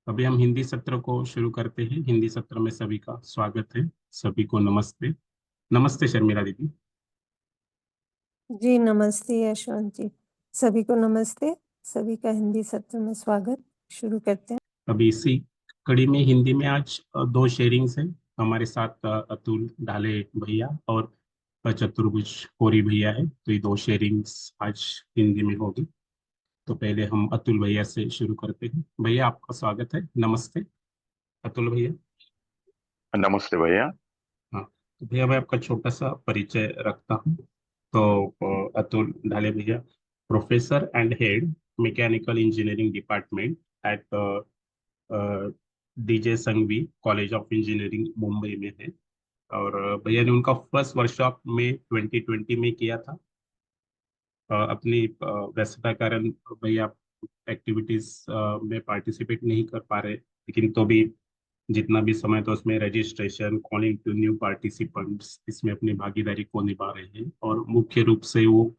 अभी हम हिंदी सत्र को शुरू करते हैं। हिंदी सत्र में सभी का स्वागत है। सभी को नमस्ते। नमस्ते शर्मिला दीदी। जी नमस्ते यशवंत जी। सभी को नमस्ते। सभी का हिंदी सत्र में स्वागत। शुरू करते हैं। अभी इसी कड़ी में हिंदी में आज दो शेयरिंग्स हैं। हमारे साथ अतुल ढाले भैया और चतुर्भुज कोरी भैया है, तो ये दो शेयरिंग्स आज हिंदी में होगी। तो पहले हम अतुल भैया से शुरू करते हैं। भैया आपका स्वागत है। नमस्ते अतुल भैया। नमस्ते भैया। हाँ, तो भैया मैं आपका छोटा सा परिचय रखता हूँ। तो अतुल ढाले भैया professor and head mechanical engineering department at DJ Sanghvi college of engineering Mumbai में है। और भैया ने उनका फर्स्ट वर्कशॉप में 2020 में किया था। अपनी व्यस्तता कारण भैया एक्टिविटीज में पार्टिसिपेट नहीं कर पा रहे, लेकिन तो भी जितना भी समय था उसमें registration, calling to new participants, इसमें अपनी भागीदारी को निभा रहे हैं। और मुख्य रूप से वो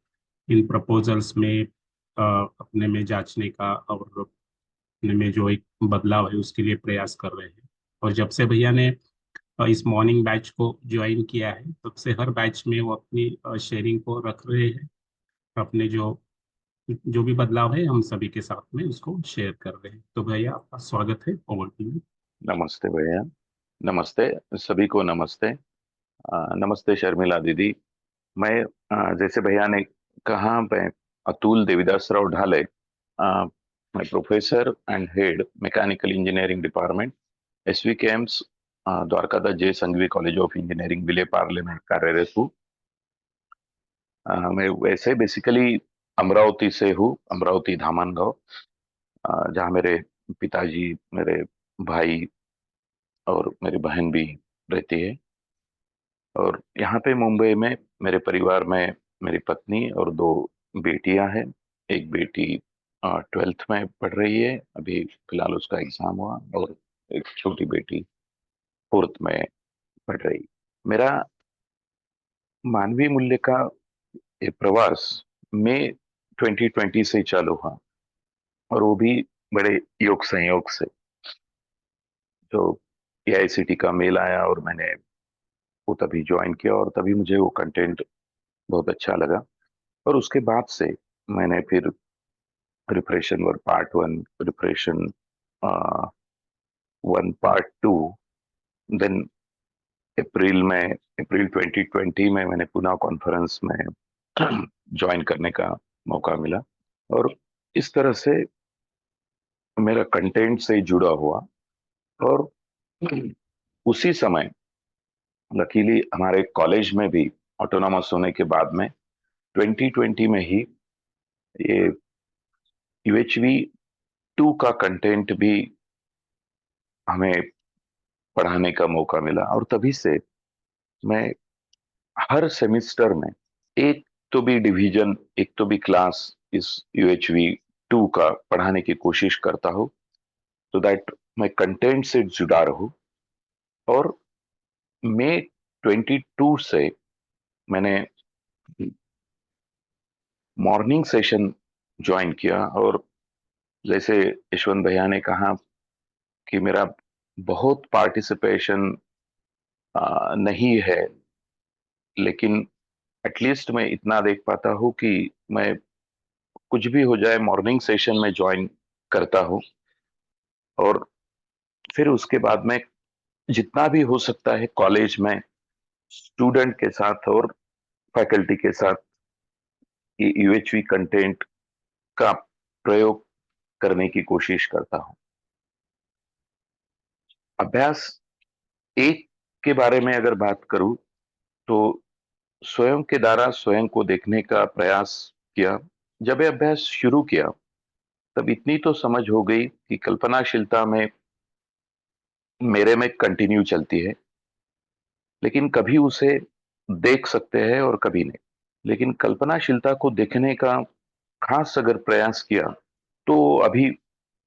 इन प्रपोजल्स में अपने में जांचने का और अपने में जो एक बदलाव है उसके लिए प्रयास कर रहे हैं। और जब से भैया ने इस मॉर्निंग बैच को ज्वाइन किया है, तब से हर बैच में वो अपनी शेयरिंग को रख रहे हैं। अपने जो जो भी बदलाव है हम सभी के साथ में उसको शेयर कर रहे हैं। तो भैया आपका स्वागत है। Over to you. नमस्ते भैया। नमस्ते सभी को। नमस्ते। नमस्ते शर्मिला दीदी। मैं जैसे भैया ने कहा, मैं अतुल देवीदास राव ढाले, मैं professor and head mechanical engineering department SV कैम्स Dwarkadas Jai Sanghvi college of engineering Vile Parle में कार्यरत हूँ। मैं वैसे बेसिकली अमरावती से हूँ, अमरावती धामनगांव, जहाँ मेरे पिताजी, मेरे भाई और मेरी बहन भी रहती है। और यहाँ पे मुंबई में मेरे परिवार में मेरी पत्नी और दो बेटियां हैं। एक बेटी 12th में पढ़ रही है, अभी फिलहाल उसका एग्जाम हुआ, और एक छोटी बेटी 4th में पढ़ रही। मेरा मानवीय मूल्य का ये प्रवास मई 2020 से चालू हुआ, और वो भी बड़े योग संयोग से। तो एआईसीटी का मेल आया और मैंने वो तभी ज्वाइन किया, और तभी मुझे वो कंटेंट बहुत अच्छा लगा। और उसके बाद से मैंने फिर preparation work part 1, preparation 1 part 2, then April 2020 में मैंने पुणे कॉन्फ्रेंस में ज्वाइन करने का मौका मिला। और इस तरह से मेरा कंटेंट से जुड़ा हुआ। और उसी समय लकीली हमारे कॉलेज में भी ऑटोनॉमस होने के बाद में 2020 में ही ये UHV 2 का कंटेंट भी हमें पढ़ाने का मौका मिला। और तभी से मैं हर सेमिस्टर में एक तो भी डिवीजन, एक तो भी क्लास इस UHV 2 का पढ़ाने की कोशिश करता हूँ, तो दैट मैं कंटेंट से जुड़ा रहूं। और मई 22 से मैंने मॉर्निंग सेशन ज्वाइन किया। और जैसे यशवंत भैया ने कहा कि मेरा बहुत पार्टिसिपेशन नहीं है, लेकिन एटलीस्ट मैं इतना देख पाता हूँ कि मैं कुछ भी हो जाए मॉर्निंग सेशन में ज्वाइन करता हूँ। और फिर उसके बाद में जितना भी हो सकता है कॉलेज में स्टूडेंट के साथ और फैकल्टी के साथ ये UHV कंटेंट का प्रयोग करने की कोशिश करता हूँ। अभ्यास एक के बारे में अगर बात करूं, तो स्वयं के द्वारा स्वयं को देखने का प्रयास किया। जब ये अभ्यास शुरू किया, तब इतनी तो समझ हो गई कि कल्पनाशीलता में मेरे में कंटिन्यू चलती है, लेकिन कभी उसे देख सकते हैं और कभी नहीं। लेकिन कल्पनाशीलता को देखने का खास अगर प्रयास किया, तो अभी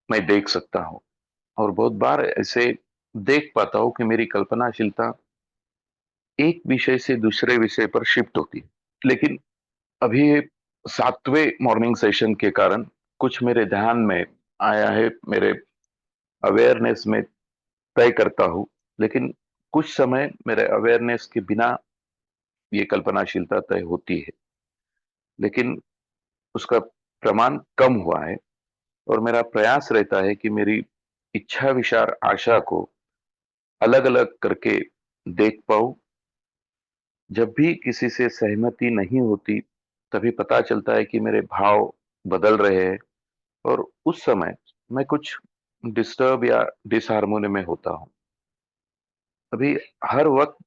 मैं देख सकता हूँ। और बहुत बार ऐसे देख पाता हूँ कि मेरी कल्पनाशीलता एक विषय से दूसरे विषय पर शिफ्ट होती है। लेकिन अभी 7वें मॉर्निंग सेशन के कारण कुछ मेरे ध्यान में आया है, मेरे अवेयरनेस में तय करता हूँ, लेकिन कुछ समय मेरे अवेयरनेस के बिना ये कल्पनाशीलता तय होती है, लेकिन उसका प्रमाण कम हुआ है। और मेरा प्रयास रहता है कि मेरी इच्छा विचार आशा को अलग अलग करके देख पाऊं। जब भी किसी से सहमति नहीं होती, तभी पता चलता है कि मेरे भाव बदल रहे हैं, और उस समय मैं कुछ डिस्टर्ब या डिसहार्मोनी में होता हूँ। अभी हर वक्त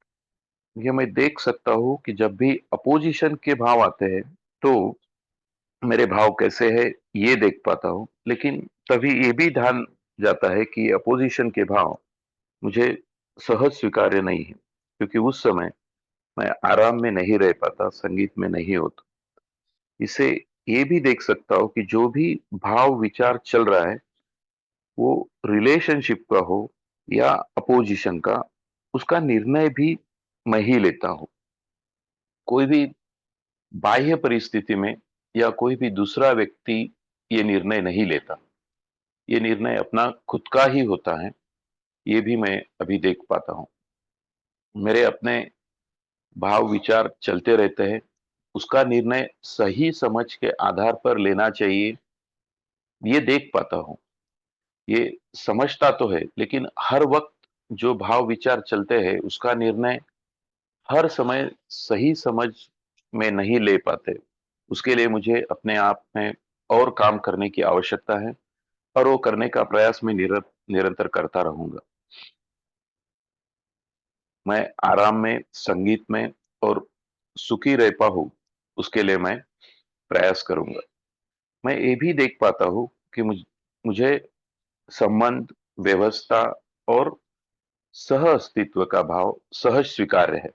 ये मैं देख सकता हूँ कि जब भी अपोजिशन के भाव आते हैं, तो मेरे भाव कैसे है ये देख पाता हूँ। लेकिन तभी ये भी ध्यान जाता है कि अपोजिशन के भाव मुझे सहज स्वीकार्य नहीं है, क्योंकि उस समय मैं आराम में नहीं रह पाता, संगीत में नहीं होता। इसे ये भी देख सकता हूँ कि जो भी भाव विचार चल रहा है, वो रिलेशनशिप का हो या अपोजिशन का, उसका निर्णय भी मैं ही लेता हूँ। कोई भी बाह्य परिस्थिति में या कोई भी दूसरा व्यक्ति ये निर्णय नहीं लेता। ये निर्णय अपना खुद का ही होता है, ये भी मैं अभी देख पाता हूँ। मेरे अपने भाव विचार चलते रहते हैं, उसका निर्णय सही समझ के आधार पर लेना चाहिए, ये देख पाता हूँ। ये समझता तो है, लेकिन हर वक्त जो भाव विचार चलते हैं, उसका निर्णय हर समय सही समझ में नहीं ले पाते। उसके लिए मुझे अपने आप में और काम करने की आवश्यकता है, और वो करने का प्रयास मैं निरंतर करता रहूंगा। मैं आराम में, संगीत में और सुखी रह पाऊँ, उसके लिए मैं प्रयास करूंगा। मैं ये भी देख पाता हूँ कि मुझे संबंध, व्यवस्था और सह अस्तित्व का भाव सहज स्वीकार्य है,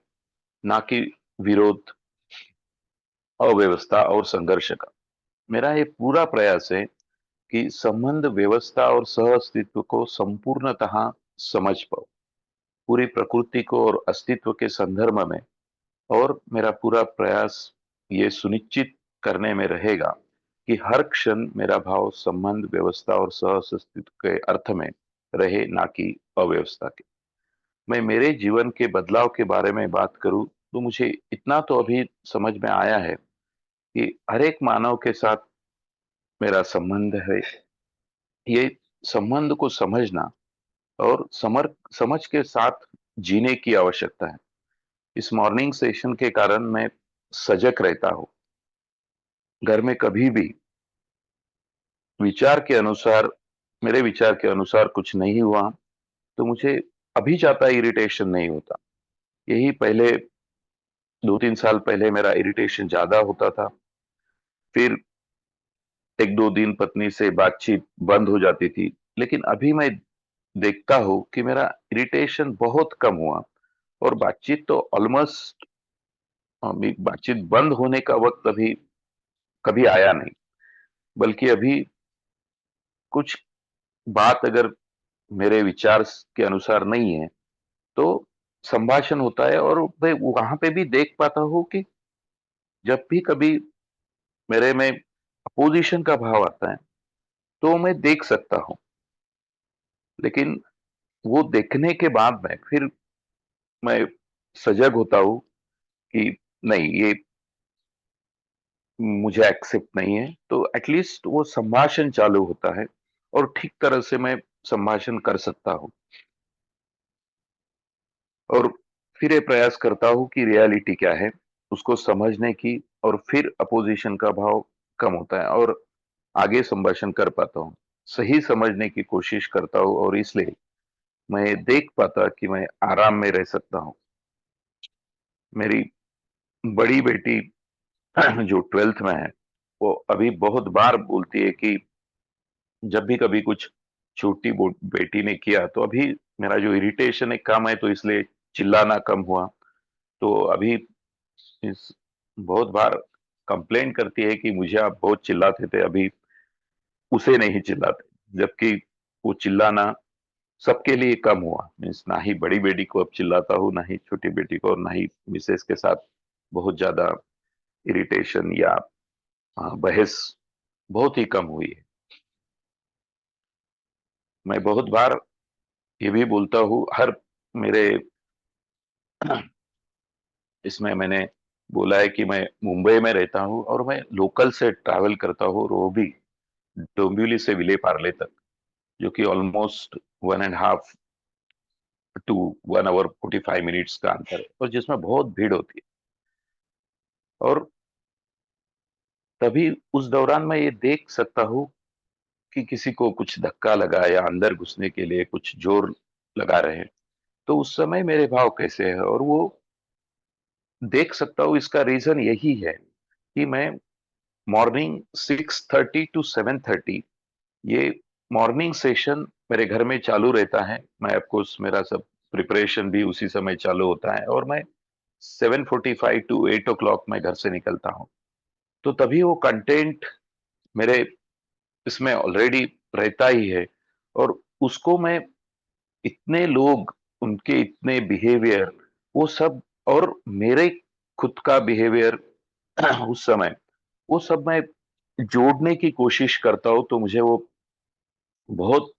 ना कि विरोध, अव्यवस्था और संघर्ष का। मेरा ये पूरा प्रयास है कि संबंध, व्यवस्था और सह अस्तित्व को संपूर्णतः समझ पाऊं, पूरी प्रकृति को और अस्तित्व के संदर्भ में। और मेरा पूरा प्रयास ये सुनिश्चित करने में रहेगा कि हर क्षण मेरा भाव संबंध, व्यवस्था और सह अस्तित्व के अर्थ में रहे, ना कि अव्यवस्था के। मैं मेरे जीवन के बदलाव के बारे में बात करूं, तो मुझे इतना तो अभी समझ में आया है कि हर एक मानव के साथ मेरा संबंध है। ये संबंध को समझना और समझ के साथ जीने की आवश्यकता है। इस मॉर्निंग सेशन के कारण मैं सजग रहता हूँ। घर में कभी भी विचार के अनुसार, मेरे विचार के अनुसार कुछ नहीं हुआ, तो मुझे अभी ज्यादा इरिटेशन नहीं होता। यही पहले 2-3 साल पहले मेरा इरिटेशन ज्यादा होता था। फिर 1-2 दिन पत्नी से बातचीत बंद हो जाती थी। लेकिन अभी मैं देखता हूँ कि मेरा इरिटेशन बहुत कम हुआ, और बातचीत तो ऑलमोस्ट, अभी बातचीत बंद होने का वक्त अभी कभी आया नहीं। बल्कि अभी कुछ बात अगर मेरे विचार के अनुसार नहीं है, तो संभाषण होता है। और मैं वहां पे भी देख पाता हूँ कि जब भी कभी मेरे में अपोजिशन का भाव आता है, तो मैं देख सकता हूँ। लेकिन वो देखने के बाद में फिर मैं सजग होता हूँ कि नहीं, ये मुझे एक्सेप्ट नहीं है। तो एटलीस्ट वो संभाषण चालू होता है, और ठीक तरह से मैं संभाषण कर सकता हूँ। और फिर ये प्रयास करता हूँ कि रियलिटी क्या है, उसको समझने की। और फिर अपोजिशन का भाव कम होता है, और आगे संभाषण कर पाता हूँ, सही समझने की कोशिश करता हूँ। और इसलिए मैं देख पाता कि मैं आराम में रह सकता हूँ। मेरी बड़ी बेटी जो 12th में है, वो अभी बहुत बार बोलती है कि जब भी कभी कुछ छोटी बेटी ने किया, तो अभी मेरा जो इरिटेशन है कम है, तो इसलिए चिल्लाना कम हुआ। तो अभी इस बहुत बार कंप्लेन करती है कि मुझे आप बहुत चिल्लाते थे, अभी उसे नहीं चिल्लाते। जबकि वो चिल्लाना सबके लिए कम हुआ। मीन्स ना ही बड़ी बेटी को अब चिल्लाता हूँ, ना ही छोटी बेटी को, और ना ही मिसेस के साथ बहुत ज्यादा इरिटेशन या बहस बहुत ही कम हुई है। मैं बहुत बार ये भी बोलता हूँ, हर मेरे इसमें मैंने बोला है कि मैं मुंबई में रहता हूँ और मैं लोकल से ट्रैवल करता हूँ, वो भी डोंबिवली से विले पार्ले तक, जो कि ऑलमोस्ट 1.5 to 1 hour 45 minutes का अंतर है, और जिसमें बहुत भीड़ होती है। और तभी उस दौरान मैं ये देख सकता हूँ कि किसी को कुछ धक्का लगा या अंदर घुसने के लिए कुछ जोर लगा रहे हैं, तो उस समय मेरे भाव कैसे है, और वो देख सकता हूँ। इसका रीजन यही है कि मैं मॉर्निंग 6:30 to 7:30 ये मॉर्निंग सेशन मेरे घर में चालू रहता है। मैं ऑफकोर्स मेरा सब प्रिपरेशन भी उसी समय चालू होता है, और मैं 7:45 to 8 o'clock मैं घर से निकलता हूँ। तो तभी वो कंटेंट मेरे इसमें ऑलरेडी रहता ही है, और उसको मैं इतने लोग, उनके इतने बिहेवियर, वो सब, और मेरे खुद का बिहेवियर उस समय, वो सब मैं जोड़ने की कोशिश करता हूँ। तो मुझे वो बहुत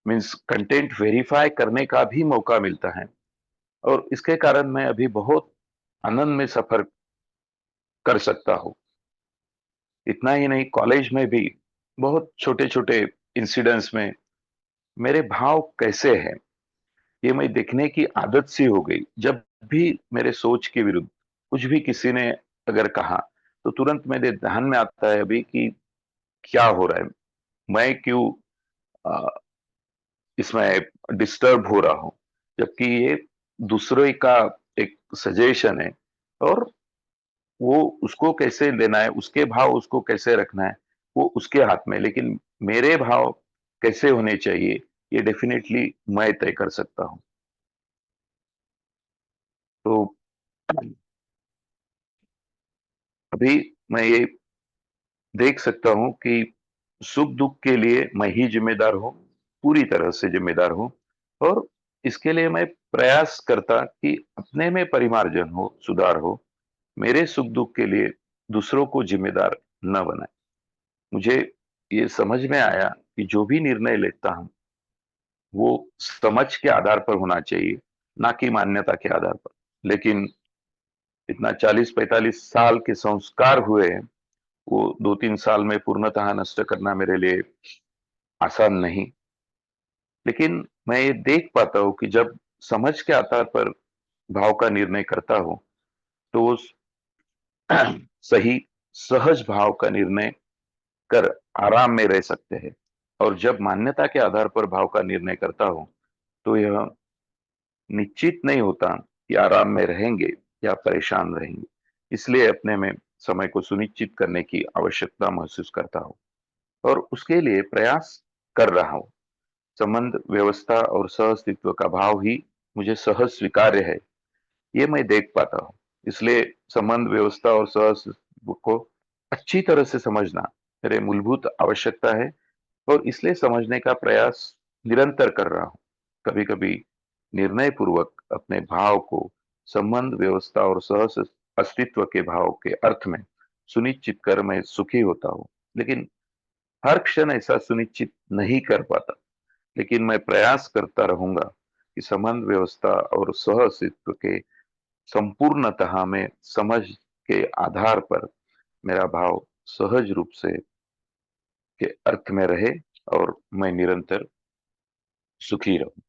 मीन्स कंटेंट वेरीफाई करने का भी मौका मिलता है, और इसके कारण मैं अभी बहुत आनंद में सफर कर सकता हूँ। इतना ही नहीं, कॉलेज में भी बहुत छोटे छोटे इंसिडेंट्स में मेरे भाव कैसे हैं, ये मैं देखने की आदत सी हो गई। जब भी मेरे सोच के विरुद्ध कुछ भी किसी ने अगर कहा, तो तुरंत मेरे ध्यान में आता है अभी कि क्या हो रहा है, मैं क्यों अ, इसमें डिस्टर्ब हो रहा हूँ, जबकि ये दूसरे का एक सजेशन है, और वो उसको कैसे लेना है, उसके भाव उसको कैसे रखना है, वो उसके हाथ में है। लेकिन मेरे भाव कैसे होने चाहिए, ये डेफिनेटली मैं तय कर सकता हूँ। तो अभी मैं ये देख सकता हूँ कि सुख दुख के लिए मैं ही जिम्मेदार हूँ, पूरी तरह से जिम्मेदार हूँ। और इसके लिए मैं प्रयास करता कि अपने में परिमार्जन हो, सुधार हो, मेरे सुख दुख के लिए दूसरों को जिम्मेदार न बनाए। मुझे ये समझ में आया कि जो भी निर्णय लेता हूं, वो समझ के आधार पर होना चाहिए, ना कि मान्यता के आधार पर। लेकिन इतना 40-45 साल के संस्कार हुए हैं, वो 2-3 साल में पूर्णतः नष्ट करना मेरे लिए आसान नहीं। लेकिन मैं ये देख पाता हूँ कि जब समझ के आधार पर भाव का निर्णय करता हूँ, तो वो सही सहज भाव का निर्णय कर आराम में रह सकते हैं। और जब मान्यता के आधार पर भाव का निर्णय करता हूं, तो यह निश्चित नहीं होता कि आराम में रहेंगे या परेशान रहेंगे। इसलिए अपने में समय को सुनिश्चित करने की आवश्यकता महसूस करता हूं, और उसके लिए प्रयास कर रहा हूं। संबंध, व्यवस्था और सह अस्तित्व का भाव ही मुझे सहज स्वीकार्य है, ये मैं देख पाता हूँ। इसलिए संबंध, व्यवस्था और सह अस्तित्व को अच्छी तरह से समझना मेरे मूलभूत आवश्यकता है, और इसलिए समझने का प्रयास निरंतर कर रहा हूं। कभी कभी निर्णय पूर्वक अपने भाव को संबंध, व्यवस्था और सह अस्तित्व के भाव के अर्थ में सुनिश्चित कर मैं सुखी होता हूँ। लेकिन हर क्षण ऐसा सुनिश्चित नहीं कर पाता। लेकिन मैं प्रयास करता रहूंगा कि संबंध, व्यवस्था और सह अस्तित्व के संपूर्णतः में समझ के आधार पर मेरा भाव सहज रूप से के अर्थ में रहे, और मैं निरंतर सुखी रहूं।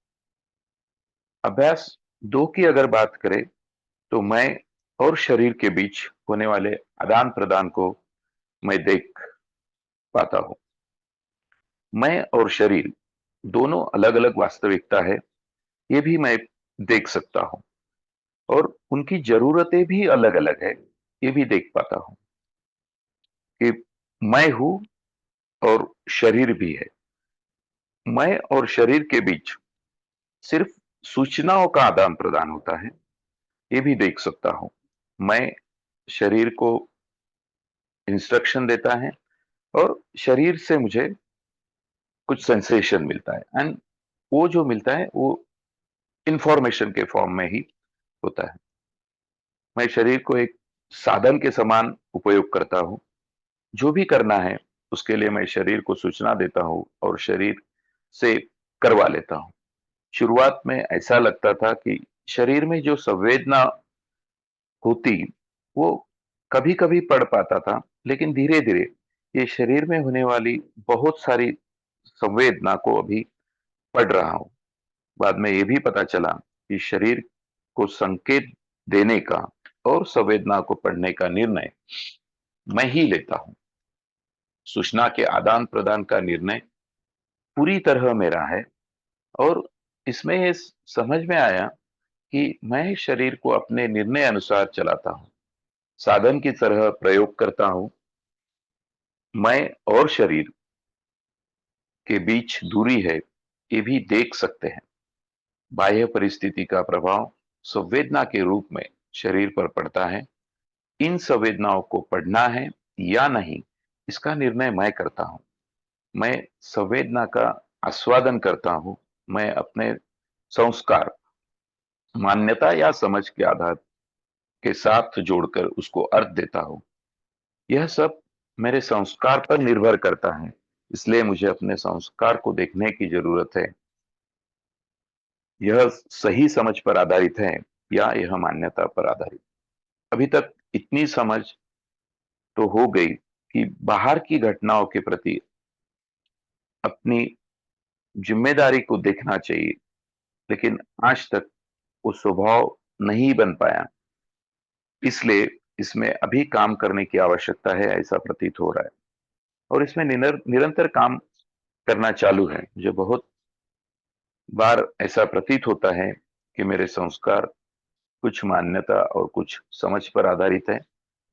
अभ्यास 2 की अगर बात करें, तो मैं और शरीर के बीच होने वाले आदान प्रदान को मैं देख पाता हूं। मैं और शरीर दोनों अलग अलग वास्तविकता है, ये भी मैं देख सकता हूं, और उनकी जरूरतें भी अलग अलग है, ये भी देख पाता हूं कि मैं हूं और शरीर भी है। मैं और शरीर के बीच सिर्फ सूचनाओं का आदान प्रदान होता है, ये भी देख सकता हूं। मैं शरीर को इंस्ट्रक्शन देता है, और शरीर से मुझे कुछ सेंसेशन मिलता है, एंड वो जो मिलता है वो इंफॉर्मेशन के फॉर्म में ही होता है। मैं शरीर को एक साधन के समान उपयोग करता हूँ। जो भी करना है उसके लिए मैं शरीर को सूचना देता हूँ, और शरीर से करवा लेता हूँ। शुरुआत में ऐसा लगता था कि शरीर में जो संवेदना होती वो कभी कभी पढ़ पाता था, लेकिन धीरे धीरे ये शरीर में होने वाली बहुत सारी संवेदना को अभी पढ़ रहा हूँ। बाद में ये भी पता चला कि शरीर को संकेत देने का और संवेदना को पढ़ने का निर्णय मैं ही लेता हूँ। सूचना के आदान प्रदान का निर्णय पूरी तरह मेरा है, और इसमें ये समझ में आया कि मैं शरीर को अपने निर्णय अनुसार चलाता हूँ, साधन की तरह प्रयोग करता हूँ। मैं और शरीर के बीच दूरी है, ये भी देख सकते हैं। बाह्य परिस्थिति का प्रभाव संवेदना के रूप में शरीर पर पड़ता है। इन संवेदनाओं को पढ़ना है या नहीं, इसका निर्णय मैं करता हूं। मैं संवेदना का आस्वादन करता हूं। मैं अपने संस्कार, मान्यता या समझ के आधार के साथ जोड़कर उसको अर्थ देता हूं। यह सब मेरे संस्कार पर निर्भर करता है, इसलिए मुझे अपने संस्कार को देखने की जरूरत है। यह सही समझ पर आधारित है या यह मान्यता पर आधारित। अभी तक इतनी समझ तो हो गई कि बाहर की घटनाओं के प्रति अपनी जिम्मेदारी को देखना चाहिए, लेकिन आज तक वो स्वभाव नहीं बन पाया। इसलिए इसमें अभी काम करने की आवश्यकता है, ऐसा प्रतीत हो रहा है। और इसमें निरंतर काम करना चालू है। मुझे बहुत बार ऐसा प्रतीत होता है कि मेरे संस्कार कुछ मान्यता और कुछ समझ पर आधारित है,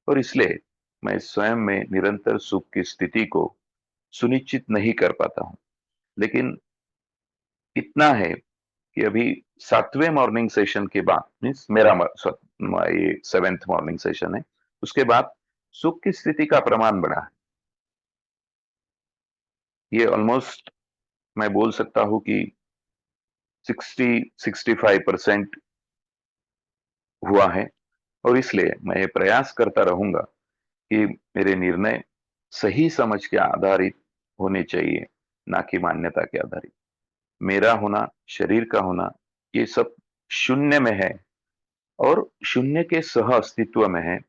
और इसलिए मैं स्वयं में निरंतर सुख की स्थिति को सुनिश्चित नहीं कर पाता हूं। लेकिन इतना है कि अभी 7वें मॉर्निंग सेशन के बाद, मीन्स मेरा ये 7th मॉर्निंग सेशन है, उसके बाद सुख की स्थिति का प्रमाण बढ़ा है। ये ऑलमोस्ट मैं बोल सकता हूं कि 60-65% हुआ है। और इसलिए मैं ये प्रयास करता रहूंगा कि मेरे निर्णय सही समझ के आधारित होने चाहिए, ना कि मान्यता के आधारित। मेरा होना, शरीर का होना, ये सब शून्य में है और शून्य के सह अस्तित्व में है।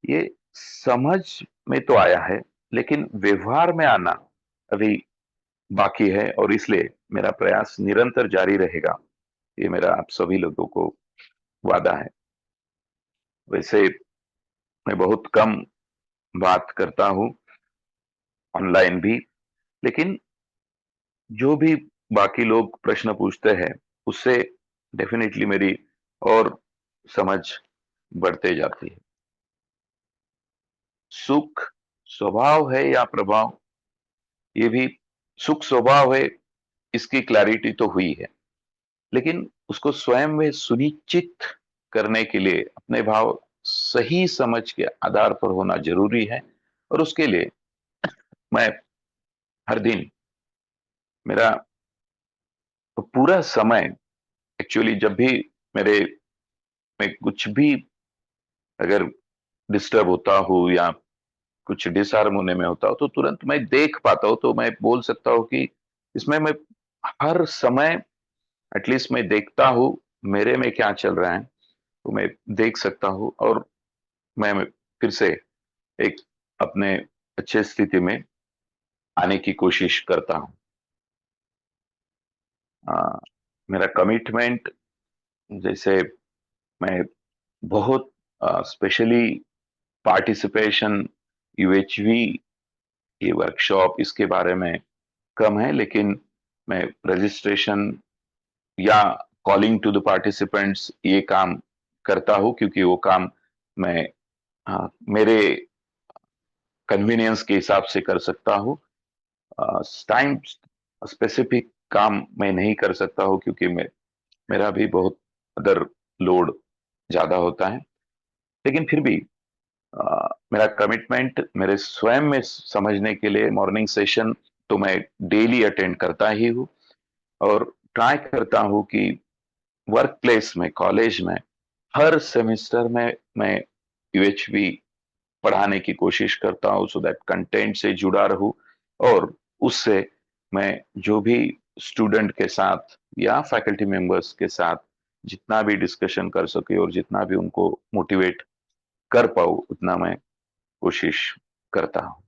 ये समझ में तो आया है, लेकिन व्यवहार में आना अभी बाकी है, और इसलिए मेरा प्रयास निरंतर जारी रहेगा। ये मेरा आप सभी लोगों को वादा है। वैसे मैं बहुत कम बात करता हूँ ऑनलाइन भी, लेकिन जो भी बाकी लोग प्रश्न पूछते हैं उससे डेफिनेटली मेरी और समझ बढ़ते जाती है। सुख स्वभाव है या प्रभाव, ये भी सुख स्वभाव है, इसकी क्लैरिटी तो हुई है, लेकिन उसको स्वयं में सुनिश्चित करने के लिए अपने भाव सही समझ के आधार पर होना जरूरी है। और उसके लिए मैं हर दिन मेरा पूरा समय, एक्चुअली जब भी मेरे में कुछ भी अगर डिस्टर्ब होता हूँ या कुछ डिसहार्म होने में होता हूँ, तो तुरंत मैं देख पाता हूँ। तो मैं बोल सकता हूँ कि इसमें मैं हर समय एटलीस्ट मैं देखता हूँ मेरे में क्या चल रहा है, तो मैं देख सकता हूँ और मैं फिर से एक अपने अच्छे स्थिति में आने की कोशिश करता हूँ। मेरा कमिटमेंट, जैसे मैं बहुत स्पेशली पार्टिसिपेशन, यूएचवी, ये वर्कशॉप, इसके बारे में कम है, लेकिन मैं रजिस्ट्रेशन या कॉलिंग टू द पार्टिसिपेंट्स ये काम करता हूँ, क्योंकि वो काम मैं मेरे कन्वीनियंस के हिसाब से कर सकता हूँ। टाइम स्पेसिफिक काम मैं नहीं कर सकता हूँ, क्योंकि मेरा भी बहुत अदर लोड ज्यादा होता है। लेकिन फिर भी मेरा कमिटमेंट मेरे स्वयं में समझने के लिए मॉर्निंग सेशन तो मैं डेली अटेंड करता ही हूँ, और ट्राई करता हूँ कि वर्क प्लेस में, कॉलेज में हर सेमेस्टर में मैं यूएचवी पढ़ाने की कोशिश करता हूँ, सो दैट कंटेंट से जुड़ा रहूं, और उससे मैं जो भी स्टूडेंट के साथ या फैकल्टी मेंबर्स के साथ जितना भी डिस्कशन कर सके और जितना भी उनको मोटिवेट कर पाऊँ उतना मैं कोशिश करता हूँ।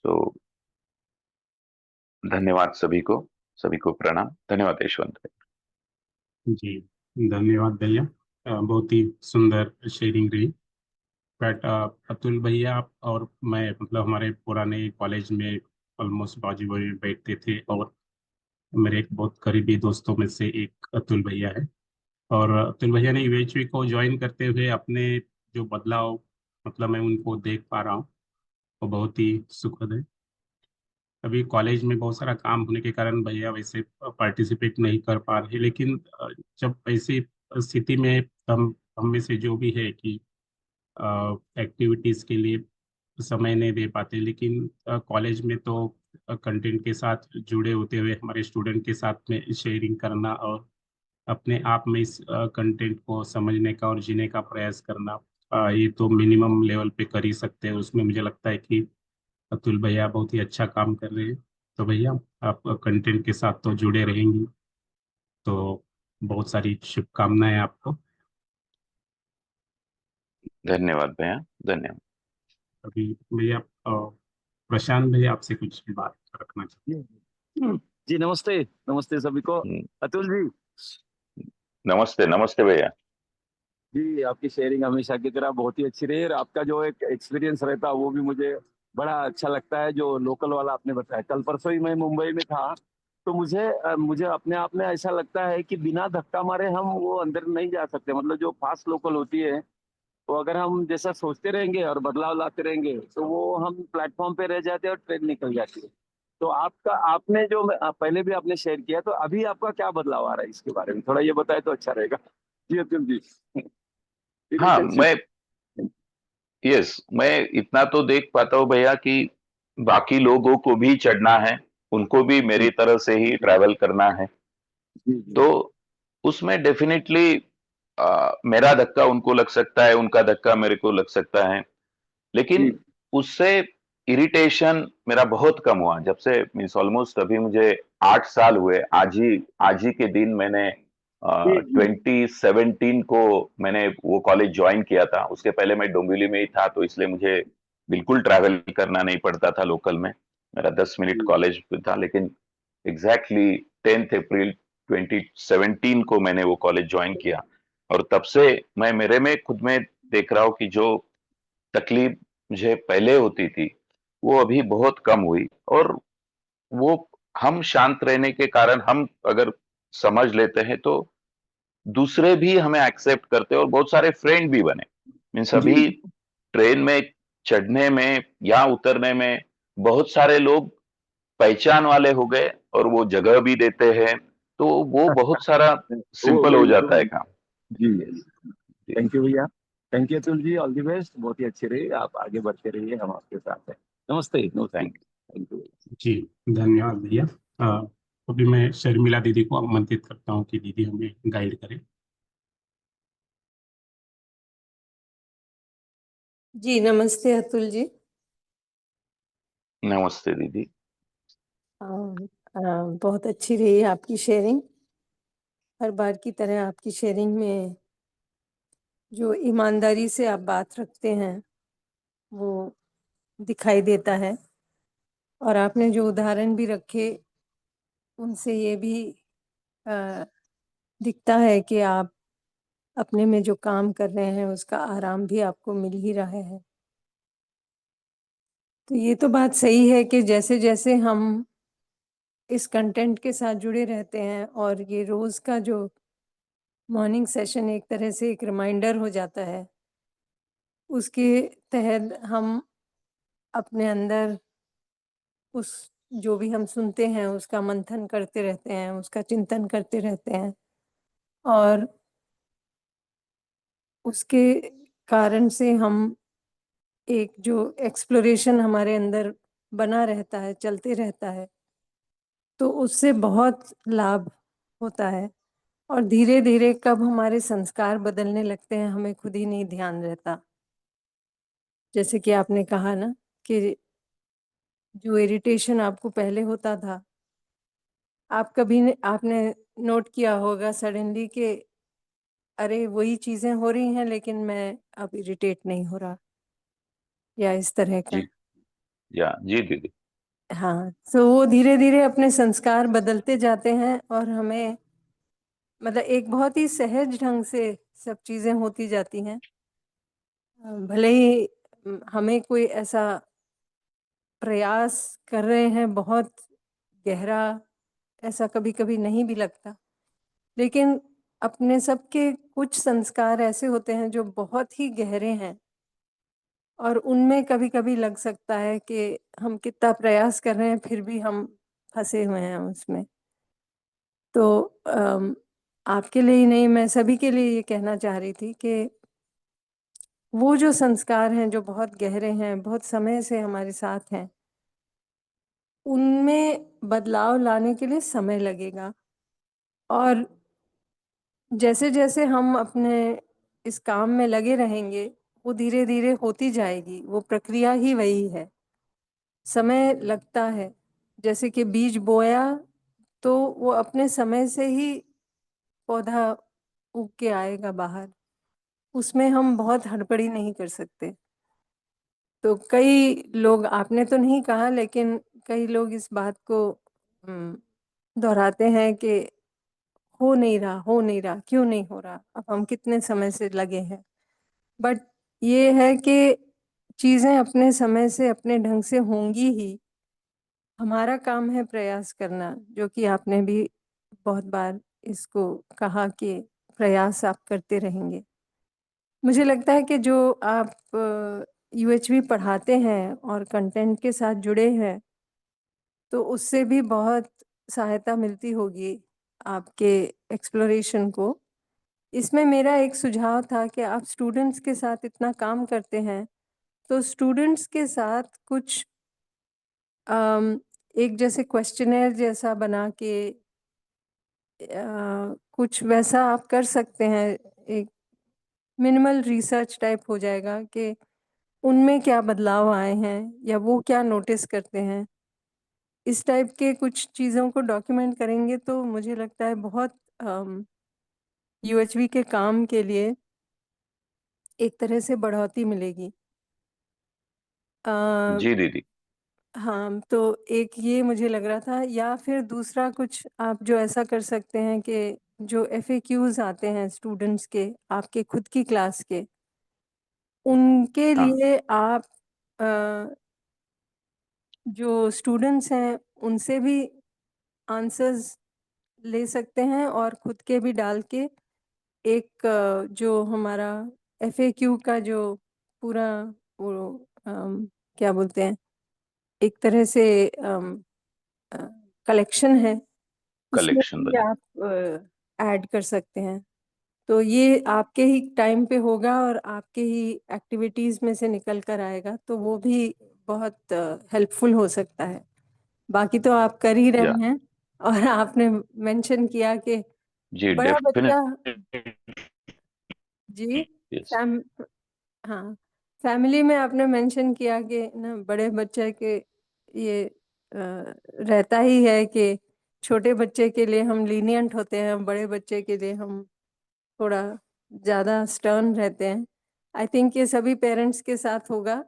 तो धन्यवाद सभी को प्रणाम। धन्यवाद यशवंत भाई। जी, धन्यवाद भैया। बहुत ही सुंदर शेयरिंग रही। बट अतुल भैया और मैं, मतलब हमारे पुराने कॉलेज में ऑलमोस्ट बाजू बाजू में बैठते थे, और मेरे एक बहुत करीबी दोस्तों में से एक अतुल भैया है। और अतुल भैया ने यूएचवी को ज्वाइन करते हुए अपने जो बदलाव, मतलब मैं उनको देख पा रहा हूँ, वो बहुत ही सुखद है। अभी कॉलेज में बहुत सारा काम होने के कारण भैया वैसे पार्टिसिपेट नहीं कर पा रहे, लेकिन जब ऐसी स्थिति में हम में से जो भी है कि एक्टिविटीज के लिए समय नहीं दे पाते, लेकिन कॉलेज में तो कंटेंट के साथ जुड़े होते हुए हमारे स्टूडेंट के साथ में शेयरिंग करना और अपने आप में इस कंटेंट को समझने का और जीने का प्रयास करना, ये तो मिनिमम लेवल पे कर ही सकते हैं। उसमें मुझे लगता है कि अतुल भैया बहुत ही अच्छा काम कर रहे हैं। तो भैया, आप कंटेंट के साथ तो जुड़े रहेंगे, तो बहुत सारी शुभकामनाएं आपको। धन्यवाद भैया, धन्यवाद। अभी भैया प्रशांत भैया आपसे कुछ बात रखना चाहिए। जी जी, नमस्ते। नमस्ते सभी को। हम्म, अतुल जी, नमस्ते नमस्ते भैया। जी आपकी शेयरिंग हमेशा की तरह बहुत ही अच्छी रही, और आपका जो एक एक्सपीरियंस रहता है वो भी मुझे बड़ा अच्छा लगता है, जो लोकल वाला आपने बताया। कल परसों ही मैं मुंबई में था, तो मुझे अपने आप में ऐसा लगता है कि बिना धक्का मारे हम वो अंदर नहीं जा सकते। मतलब जो फास्ट लोकल होती है, तो अगर हम जैसा सोचते रहेंगे और बदलाव लाते रहेंगे, तो वो हम प्लेटफॉर्म पे रह जाते हैं और ट्रेन निकल जाती है। तो आपने जो पहले भी आपने शेयर किया, तो अभी आपका क्या बदलाव आ रहा है, इसके बारे में थोड़ा ये बताए तो अच्छा रहेगा। जी अतुल जी। हाँ, रिलेशनशिप। मैं इतना तो देख पाता हूँ भैया कि बाकी लोगों को भी चढ़ना है, उनको भी जी मेरी तरह से ही ट्रैवल करना है। जी जी तो उसमें डेफिनेटली मेरा धक्का उनको लग सकता है, उनका धक्का मेरे को लग सकता है, जी लेकिन उससे इरिटेशन मेरा बहुत कम हुआ जब से, मीन्स ऑलमोस्ट अभी मुझे 8 साल हुए। आज ही के दिन मैंने जी जी 2017 को मैंने वो कॉलेज ज्वाइन किया था। उसके पहले मैं डोंबिवली में ही था, तो इसलिए मुझे बिल्कुल ट्रैवल करना नहीं पड़ता था लोकल में। मेरा 10 मिनट जी कॉलेज था, लेकिन एग्जैक्टली 10 अप्रैल 2017 को मैंने वो कॉलेज ज्वाइन किया। और तब से मैं मेरे में खुद में देख रहा हूँ कि जो तकलीफ मुझे पहले होती थी वो अभी बहुत कम हुई। और वो हम शांत रहने के कारण, हम अगर समझ लेते हैं तो दूसरे भी हमें एक्सेप्ट करते हैं और बहुत सारे फ्रेंड भी बने। मीन्स जी अभी ट्रेन में चढ़ने में या उतरने में बहुत सारे लोग पहचान वाले हो गए और वो जगह भी देते हैं, तो वो बहुत सारा वो सिंपल हो जाता है वही। काम। जी, जी, थैंक यू भैया। Thank you Atul ji, all the best. बहुत ही अच्छी रही, आप आगे बढ़ते रहिए, हम आपके साथ हैं। नमस्ते नमस्ते, थैंक थैंक यू। जी, धन्यवाद भैया। अभी मैं शर्मिला दीदी को आमंत्रित करता हूँ कि दीदी हमें गाइड करें। जी नमस्ते अतुल जी। नमस्ते दीदी। अ, बहुत अच्छी रही आपकी शेयरिंग। हर बार की तरह आपकी शेयरिंग में जो ईमानदारी से आप बात रखते हैं वो दिखाई देता है, और आपने जो उदाहरण भी रखे उनसे ये भी अ, दिखता है कि आप अपने में जो काम कर रहे हैं उसका आराम भी आपको मिल ही रहा है। तो ये तो बात सही है कि जैसे जैसे हम इस कंटेंट के साथ जुड़े रहते हैं, और ये रोज का जो मॉर्निंग सेशन एक तरह से एक रिमाइंडर हो जाता है, उसके तहत हम अपने अंदर उस जो भी हम सुनते हैं उसका मंथन करते रहते हैं, उसका चिंतन करते रहते हैं, और उसके कारण से हम एक जो एक्सप्लोरेशन हमारे अंदर बना रहता है, चलते रहता है, तो उससे बहुत लाभ होता है। और धीरे-धीरे कब हमारे संस्कार बदलने लगते हैं हमें खुद ही नहीं ध्यान रहता। जैसे कि आपने कहा ना कि जो इरिटेशन आपको पहले होता था, आपने नोट किया होगा सडनली कि अरे वही चीजें हो रही हैं लेकिन मैं अब इरिटेट नहीं हो रहा, या इस तरह का। जी जी दीदी। हाँ, तो वो धीरे धीरे अपने संस्कार बदलते जाते हैं और हमें मतलब एक बहुत ही सहज ढंग से सब चीजें होती जाती हैं। भले ही हमें कोई ऐसा प्रयास कर रहे हैं बहुत गहरा, ऐसा कभी कभी नहीं भी लगता, लेकिन अपने सबके कुछ संस्कार ऐसे होते हैं जो बहुत ही गहरे हैं और उनमें कभी कभी लग सकता है कि हम कितना प्रयास कर रहे हैं फिर भी हम फंसे हुए हैं उसमें। तो आपके लिए ही नहीं, मैं सभी के लिए ये कहना चाह रही थी कि वो जो संस्कार हैं जो बहुत गहरे हैं, बहुत समय से हमारे साथ हैं, उनमें बदलाव लाने के लिए समय लगेगा। और जैसे जैसे हम अपने इस काम में लगे रहेंगे, वो धीरे धीरे होती जाएगी, वो प्रक्रिया ही वही है। समय लगता है, जैसे कि बीज बोया तो वो अपने समय से ही पौधा उग के आएगा बाहर, उसमें हम बहुत हड़बड़ी नहीं कर सकते। तो कई लोग, आपने तो नहीं कहा लेकिन कई लोग इस बात को दोहराते हैं कि हो नहीं रहा, हो नहीं रहा, क्यों नहीं हो रहा, अब हम कितने समय से लगे हैं। बट ये है कि चीज़ें अपने समय से अपने ढंग से होंगी ही। हमारा काम है प्रयास करना, जो कि आपने भी बहुत बार इसको कहा कि प्रयास आप करते रहेंगे। मुझे लगता है कि जो आप यूएचवी पढ़ाते हैं और कंटेंट के साथ जुड़े हैं, तो उससे भी बहुत सहायता मिलती होगी आपके एक्सप्लोरेशन को। इसमें मेरा एक सुझाव था कि आप स्टूडेंट्स के साथ इतना काम करते हैं, तो स्टूडेंट्स के साथ कुछ एक जैसे क्वेश्चनेयर जैसा बना के कुछ वैसा आप कर सकते हैं। एक मिनिमल रिसर्च टाइप हो जाएगा कि उनमें क्या बदलाव आए हैं या वो क्या नोटिस करते हैं। इस टाइप के कुछ चीज़ों को डॉक्यूमेंट करेंगे तो मुझे लगता है बहुत यूएचवी के काम के लिए एक तरह से बढ़ोतरी मिलेगी। जी दीदी। हाँ, तो एक ये मुझे लग रहा था, या फिर दूसरा कुछ आप जो ऐसा कर सकते हैं कि जो एफएक्यूज आते हैं स्टूडेंट्स के, आपके खुद की क्लास के, उनके हाँ। लिए आप जो स्टूडेंट्स हैं उनसे भी आंसर्स ले सकते हैं और खुद के भी डाल के एक जो हमारा एफएक्यू का जो पूरा वो क्या बोलते हैं, एक तरह से कलेक्शन है, उसमें कलेक्शन भी बने। आप ऐड कर सकते हैं। तो ये आपके ही टाइम पे होगा और आपके ही एक्टिविटीज़ में से निकल कर आएगा, तो वो भी बहुत हेल्पफुल हो सकता है। बाकी तो आप कर ही या रहे हैं। और आपने मेंशन किया कि जी बड़ा बच्चा, डेफिनेट। जी, यस। फैम हाँ, फैमिली में आपने मेंशन किया कि ना बड़े बच्चे के ये रहता ही है कि छोटे बच्चे के लिए हम लीनियंट होते हैं, बड़े बच्चे के लिए हम थोड़ा ज़्यादा स्टर्न रहते हैं। आई थिंक ये सभी पेरेंट्स के साथ होगा,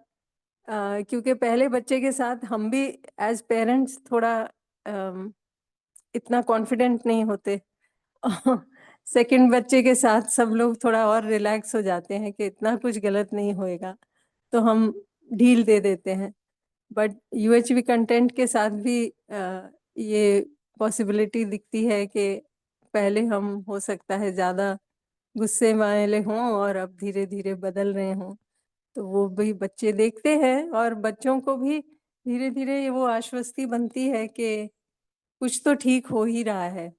क्योंकि पहले बच्चे के साथ हम भी एज पेरेंट्स थोड़ा इतना कॉन्फिडेंट नहीं होते। सेकंड बच्चे के साथ सब लोग थोड़ा और रिलैक्स हो जाते हैं कि इतना कुछ गलत नहीं होएगा, तो हम ढील दे देते हैं। बट यूएचवी कंटेंट के साथ भी ये पॉसिबिलिटी दिखती है कि पहले हम हो सकता है ज़्यादा गुस्से वाले हों और अब धीरे धीरे बदल रहे हों, तो वो भी बच्चे देखते हैं और बच्चों को भी धीरे धीरे वो आश्वस्ति बनती है कि कुछ तो ठीक हो ही रहा है।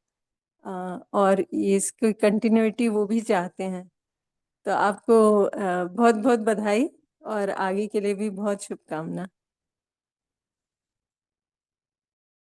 और ये इसकी कंटिन्यूटी वो भी चाहते हैं। तो आपको बहुत बहुत बधाई और आगे के लिए भी बहुत शुभकामना।